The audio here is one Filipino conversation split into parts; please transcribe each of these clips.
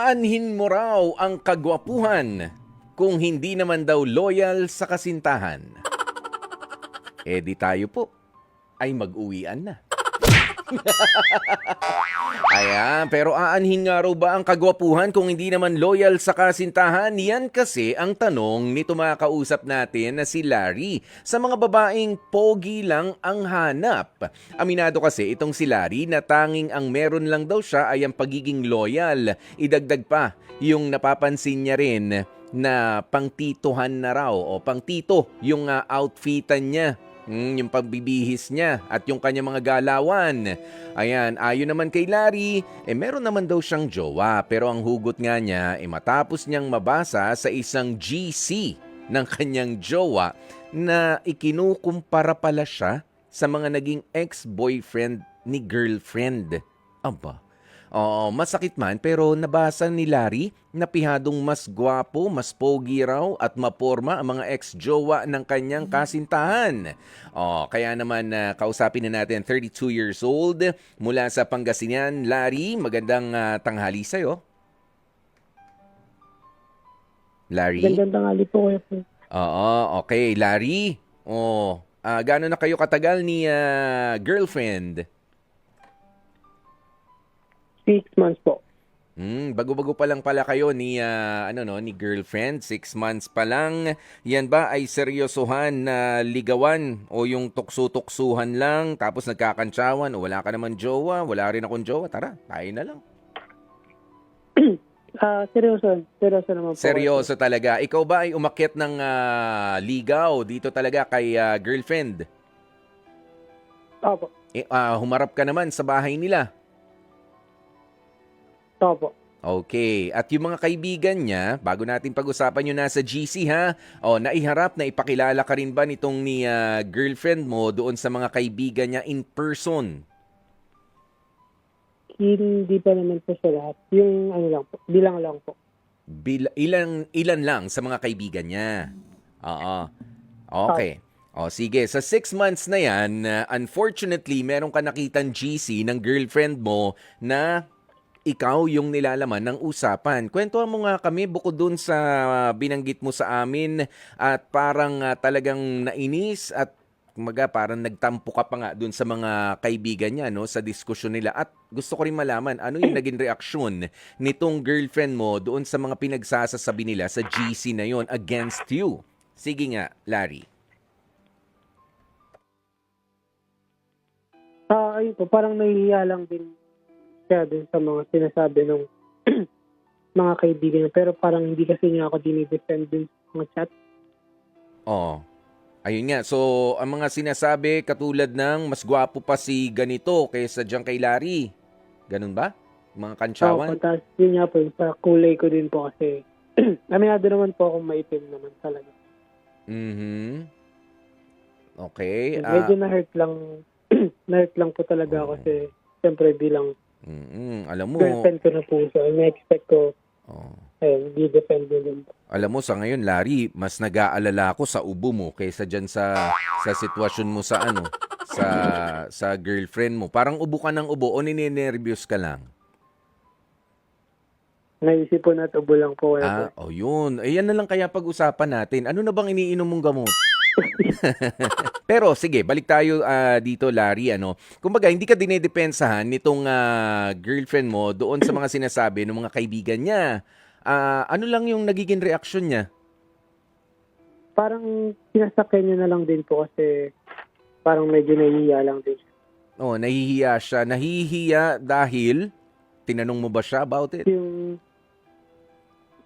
Aanhin mo raw ang kagwapuhan kung hindi naman daw loyal sa kasintahan. Eh di tayo po ay mag-uwian na. Ayan, pero aanhin nga raw ba ang kagwapuhan kung hindi naman loyal sa kasintahan? Yan kasi ang tanong nito mga kausap natin na si Larry. Sa mga babaeng pogi lang ang hanap. Aminado kasi itong si Larry na tanging ang meron lang daw siya ay ang pagiging loyal. Idagdag pa, yung napapansin niya rin na pangtitohan na raw o pangtito yung outfitan niya. Yung pagbibihis niya at yung kanya mga galawan. Ayan, ayon naman kay Larry, meron naman daw siyang jowa. Pero ang hugot nga niya, matapos niyang mabasa sa isang GC ng kanyang jowa na ikinukumpara pala siya sa mga naging ex-boyfriend ni girlfriend. Aba, oo, masakit man pero nabasa ni Larry na pihadong mas gwapo, mas pogi raw at maporma ang mga ex-jowa ng kanyang kasintahan. Kaya naman kausapin na natin 32 years old mula sa Pangasinan. Larry, magandang tanghali sa'yo. Larry? Gandang tangali po kayo po. Oo, okay. Larry, gaano na kayo katagal ni girlfriend? 6 months po. Bago-bago pa lang pala kayo ni ni girlfriend, 6 months pa lang. Yan ba ay seryosohan na ligawan o yung tukso-tuksuhan lang tapos nagkakantsawan o wala ka naman jowa, wala rin akong jowa, tara, tayo na lang. Seryoso. Seryoso naman po. Seryoso talaga. Ikaw ba ay umakyat ng ligaw dito talaga kay girlfriend? Opo. Humarap ka naman sa bahay nila. Opo. Okay. At yung mga kaibigan niya, bago natin pag-usapan yung nasa GC ha, naiharap na ipakilala ka rin ba nitong ni girlfriend mo doon sa mga kaibigan niya in person? Hindi pa naman po sa lahat. Yung lang po, bilang lang po. Ilan lang sa mga kaibigan niya? Oo. Okay. Sige, sa 6 months na yan, unfortunately, meron ka nakitang GC ng girlfriend mo na ikaw yung nilalaman ng usapan. Kwentuhan mo nga kami bukod dun sa binanggit mo sa amin at parang talagang nainis at parang nagtampo ka pa nga dun sa mga kaibigan niya no, sa diskusyon nila. At gusto ko rin malaman ano yung naging reaksyon nitong girlfriend mo doon sa mga pinagsasasabi nila sa GC na yon against you. Sige nga, Larry. Ayun po, parang nahihiya lang din siya din sa mga sinasabi ng mga kaibigan niya. Pero parang hindi kasi niya ako dinidefend din sa mga chat. Oo. Ayun nga. So, ang mga sinasabi katulad ng mas gwapo pa si ganito kaysa dyan kay Larry. Ganun ba? Mga kantsawan? Tapos yun nga po, sa kulay ko din po kasi aminado naman po akong maitim naman talaga. Okay. Medyo na-hurt lang na-hurt lang po talaga ako kasi siyempre bilang alam mo, girlfriend ko na po siya. Na-expect ko hindi defend din. alam mo sa ngayon, Larry, mas nag-aalala ako sa ubo mo kaysa dyan sa sitwasyon mo sa sa girlfriend mo. Parang ubo ka ng ubo o ninenervyos ka lang? Naisip po na tubo lang po. Yun. Yan na lang kaya pag-usapan natin. Ano na bang iniinom mong gamot? Pero sige, balik tayo dito, Larry. Kumbaga, hindi ka dinedepensahan nitong girlfriend mo doon sa mga sinasabi ng mga kaibigan niya. Ano lang yung nagiging reaksyon niya? Parang sinasakyan niya na lang din po kasi parang medyo nahihiya lang din siya. Nahihiya siya. Nahihiya dahil, tinanong mo ba siya about it? Yung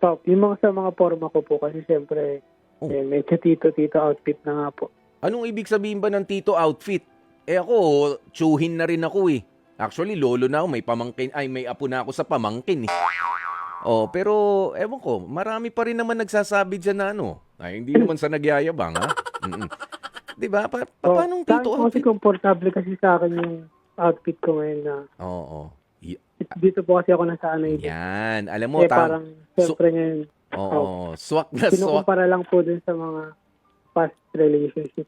mga sa mga forma ko po kasi siyempre medyo tito outfit na nga po. Anong ibig sabihin ba ng tito outfit? Ako, tsuhin na rin ako eh. Actually, lolo na ako, may apo na ako sa pamangkin eh. Pero ewan ko, marami pa rin naman nagsasabi dyan na hindi naman sa nagyayabang ha. Diba? Paano tito outfit? Kasi komportable kasi sa akin yung outfit ko ngayon na. Dito po kasi ako nasanay. Yan, alam mo. Parang siyempre ngayon. Swak na swak. Kinukumpara lang po dun sa mga past relationship.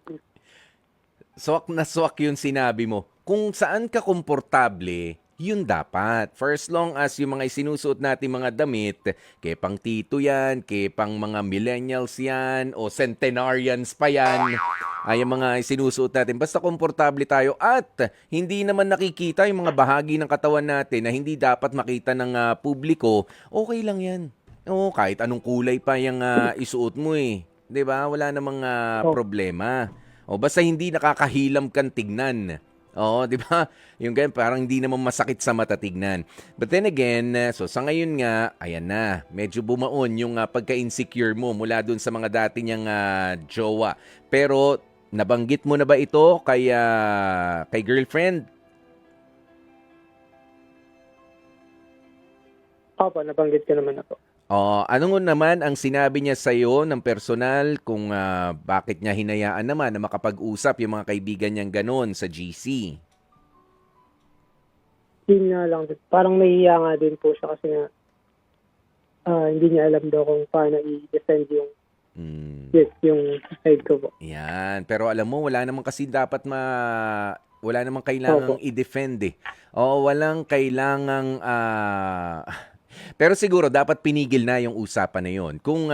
Swak na swak yung sinabi mo. Kung saan ka komportable, yun dapat. For as long as yung mga isinusuot natin mga damit, kay pang tito yan, kay pang mga millennials yan, o centenarians pa yan, ay ang mga isinusuot natin. Basta komportable tayo at hindi naman nakikita yung mga bahagi ng katawan natin na hindi dapat makita ng publiko, okay lang yan. Oo, kahit anong kulay pa yung isuot mo eh. 'Di ba? Wala namang Oh, problema. O basta hindi nakakahilam kang tignan. Oo, 'di ba? Yung ganyan parang hindi naman masakit sa mata tignan. But then again, so sa ngayon nga, ayan na, medyo bumaon yung pagka-insecure mo mula dun sa mga dati niyang jowa. Pero nabanggit mo na ba ito kay girlfriend? opo, nabanggit ko naman ako. Oh, ano nga naman ang sinabi niya sa iyo ng personal kung bakit niya hinayaan naman na makapag-usap yung mga kaibigan niyang ganon sa GC? Yun nga lang, parang nahihiya nga din po siya kasi nga hindi niya alam daw kung paano i-defend yung Hmm. yes, yung side ko po. Yan. Pero alam mo, wala naman kasi dapat wala namang kailangang Opo. i-defend eh. O walang kailangang pero siguro dapat pinigil na yung usapan na yon. Kung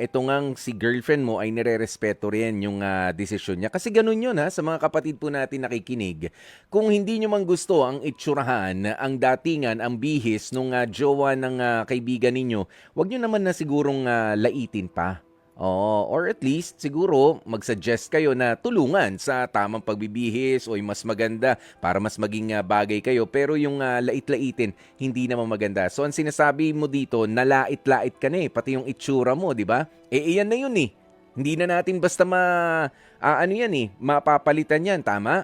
ito ngang si girlfriend mo ay nire-respeto rin yung desisyon niya. Kasi ganun yun sa mga kapatid po natin nakikinig. Kung hindi nyo man gusto ang itsurahan, ang datingan, ang bihis nung jowa ng kaibigan ninyo, wag nyo naman na sigurong laitin pa. Oo, or at least siguro mag-suggest kayo na tulungan sa tamang pagbibihis o yung mas maganda para mas maging bagay kayo. Pero yung lait-laitin, hindi naman maganda. So ang sinasabi mo dito, nalait-lait ka na pati yung itsura mo, di ba? Iyan na yun eh. Hindi na natin basta ano yan mapapalitan yan, tama?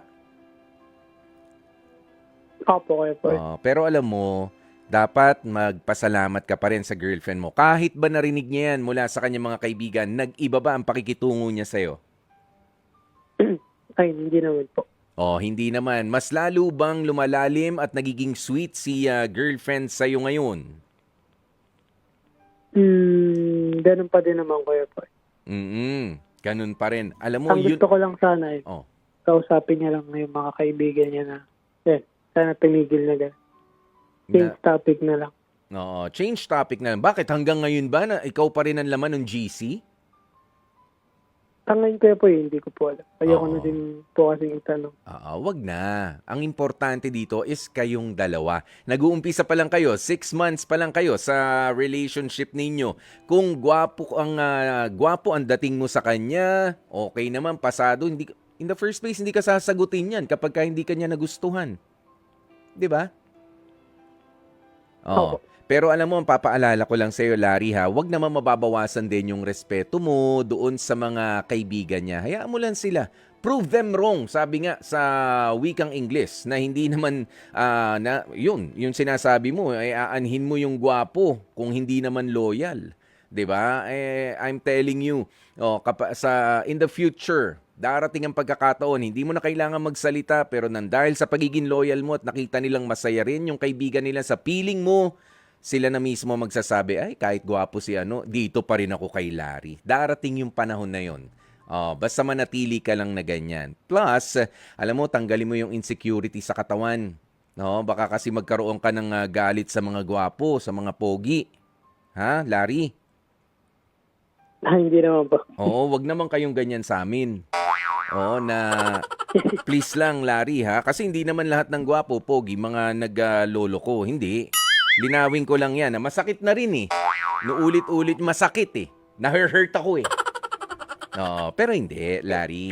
Opo, kayo po. Pero alam mo, dapat magpasalamat ka pa rin sa girlfriend mo. Kahit ba narinig niya yan mula sa kanyang mga kaibigan, nag-iba ba ang pakikitungo niya sa'yo? Ay, hindi naman po. Hindi naman. Mas lalo bang lumalalim at nagiging sweet si girlfriend sa'yo ngayon? Ganun pa din naman kayo po. Ganun pa rin. Alam mo, Ang yun... gusto ko lang sana Oh, kausapin niya lang yung mga kaibigan niya na sana tumigil na gano'n. Change topic na lang. change topic na lang. Bakit hanggang ngayon ba na ikaw pa rin ang laman ng GC? Ngayon ko po hindi ko po alam. Ayoko Oo. na din po kasing itanong. Wag na. Ang importante dito is kayong dalawa. Nag-uumpisa pa lang kayo, 6 months pa lang kayo sa relationship ninyo. Kung gwapo ang dating mo sa kanya, okay naman, pasado. In the first place, hindi ka sasagutin yan kapag hindi ka niya nagustuhan. 'Di ba? Opo. Pero alam mo, ang papaalala ko lang sa iyo, Larry, wag naman mababawasan din yung respeto mo doon sa mga kaibigan niya. Hayaan mo lang sila. Prove them wrong, sabi nga sa wikang Ingles, na hindi naman, yung sinasabi mo, ay aanhin mo yung gwapo kung hindi naman loyal. 'Di ba? I'm telling you, in the future, darating ang pagkakataon, hindi mo na kailangan magsalita, pero dahil sa pagiging loyal mo at nakita nilang masaya rin yung kaibigan nila sa piling mo, sila na mismo magsasabi, ay kahit gwapo si dito pa rin ako kay Larry. Darating yung panahon na yon. Basta manatili ka lang na ganyan. Plus, alam mo, tanggalin mo yung insecurity sa katawan. No, baka kasi magkaroon ka ng galit sa mga gwapo, sa mga pogi. Ha, Larry? Hindi naman po. Wag naman kayong ganyan sa amin. Na please lang, Larry, kasi hindi naman lahat ng gwapo, pogi, mga naglolo ko. Hindi. Linawin ko lang yan. Masakit na rin Nuulit-ulit masakit Na-hurt ako pero hindi, Larry.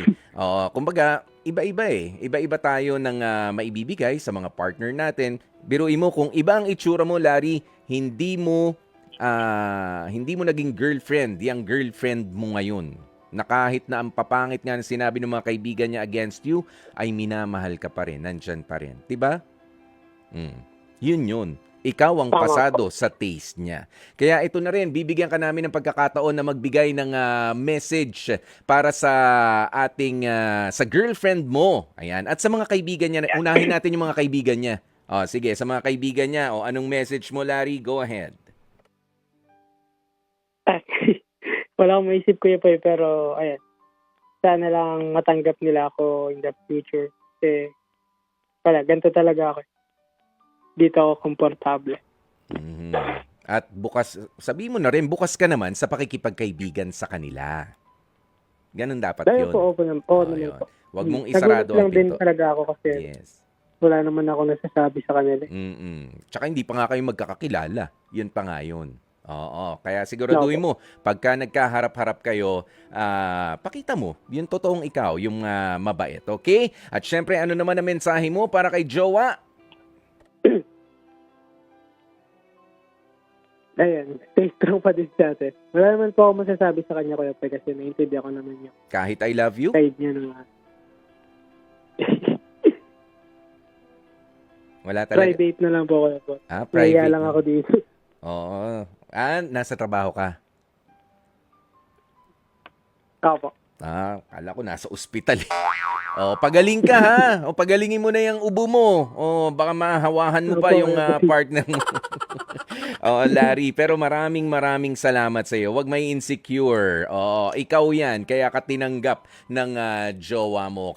Kumbaga, iba-iba Iba-iba tayo ng maibibigay sa mga partner natin. Biruin mo, kung iba ang itsura mo, Larry, hindi mo naging girlfriend, yung girlfriend mo ngayon. Na kahit na ang papangit nga na sinabi ng mga kaibigan niya against you, ay minamahal ka pa rin, nandyan pa rin. Diba? Yun. Ikaw ang pasado sa taste niya. Kaya ito na rin, bibigyan ka namin ng pagkakataon na magbigay ng message para sa ating, sa girlfriend mo. Ayan. At sa mga kaibigan niya, unahin natin yung mga kaibigan niya. Sige, sa mga kaibigan niya, anong message mo, Larry? Go ahead. Wala akong maisip ko pero ayan. Sana lang matanggap nila ako in the future. Kasi ganito talaga ako. dito ako komportable. Mhm. At bukas, sabi mo na rin, bukas ka naman sa pakikipagkaibigan sa kanila. Ganun dapat Dahil yun. po, opo naman. Oo Oo, naman yun. po. Huwag mong Nagulat isarado ang lang din pinto. talaga ako kasi Yes. wala naman ako nasasabi sa kanila. Tsaka hindi pa nga kayo magkakakilala. Yun pa nga yun. Oo. Kaya siguraduhin mo, pagka nagkaharap-harap kayo, pakita mo yung totoong ikaw, yung mabait. Okay? At syempre, ano naman ang mensahe mo para kay jowa? Ayun, stay strong pa din siya ate. Wala naman po ako masasabi sa kanya Kuya Pai kasi naiintindihan ko naman yung Kahit I love you? side niya na Wala talaga. private na lang po Kuya Pai. Nahiya Private. lang ako dito. Oo. Nasa trabaho ka? Opo. Kala ko nasa ospital. Pagaling ka ha. Pagalingin mo na yung ubo mo. Baka mahawahan mo pa Opo, yung opo. partner mo. Larry, pero maraming salamat sa iyo. Huwag may insecure. Ikaw yan, kaya ka tinanggap ng jowa mo.